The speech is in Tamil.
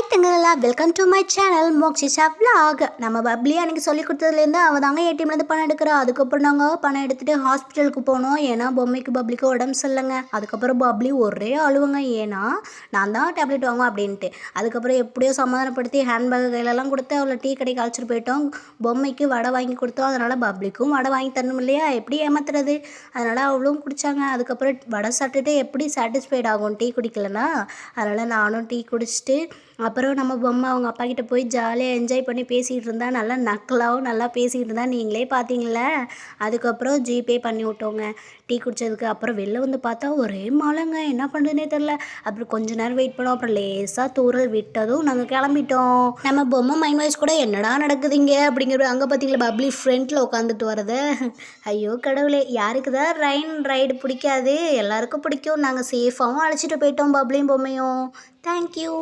ஹாய் தங்கங்களா, welcome to my channel Mokshisha vlog. நம்ம பப்ளி அன்றைக்கி சொல்லி கொடுத்ததுலேருந்து அவள் தாங்க ஏடிஎம்லேருந்து பணம் எடுக்கிறோம். அதுக்கப்புறம் நாங்கள் பணம் எடுத்துகிட்டு ஹாஸ்பிட்டலுக்கு போனோம். ஏன்னா பப்ளிக்கு உடம்பு சரியில்லைங்க. அதுக்கப்புறம் பப்ளி ஒரே அழுவுங்க. ஏன்னா நான் தான் டேப்லெட் வாங்குவேன் அப்படின்ட்டு. அதுக்கப்புறம் எப்படியோ சமாதானப்படுத்தி ஹேண்ட்பேக் கையிலலாம் கொடுத்து அவளை டீ கடைக்கு அழைச்சிட்டு போயிட்டோம். பொம்மைக்கு வடை வாங்கி கொடுத்தோம். அதனால் பப்ளிக்கும் வடை வாங்கி தரணும் இல்லையா, எப்படி ஏமாத்துறது. அதனால் அவளும் குடித்தாங்க. அதுக்கப்புறம் வடை சாப்பிட்டுட்டு எப்படி சாட்டிஸ்ஃபைட் ஆகும் டீ குடிக்கலன்னா. அதனால் நானும் டீ குடிச்சிட்டு அப்புறம் நம்ம பொம்மை அவங்க அப்பா கிட்ட போய் ஜாலியாக என்ஜாய் பண்ணி பேசிகிட்டு இருந்தா. நல்லா நக்கலாகவும் நல்லா பேசிகிட்டு இருந்தா, நீங்களே பார்த்தீங்களே. அதுக்கப்புறம் ஜிபே பண்ணி விட்டோங்க டீ குடித்ததுக்கு. அப்புறம் வெளில வந்து பார்த்தா ஒரே மழைங்க, என்ன பண்ணுறதுனே தெரில. அப்புறம் கொஞ்ச நேரம் வெயிட் பண்ணோம். அப்புறம் லேசாக தூரல் விட்டதும் நாங்கள் கிளம்பிட்டோம். நம்ம பொம்மை மைண்ட் வாய்ஸ் கூட என்னடா நடக்குதுங்க அப்படிங்கிற அங்கே பார்த்தீங்களா பப்ளி ஃப்ரண்ட்டில் உட்காந்துட்டு வரது. ஐயோ கடவுளே, யாருக்கு தான் ரைடு பிடிக்காது, எல்லாருக்கும் பிடிக்கும். நாங்கள் சேஃபாகவும் அழைச்சிட்டு போயிட்டோம் பப்ளியும் பொம்மையும். தேங்க்யூ.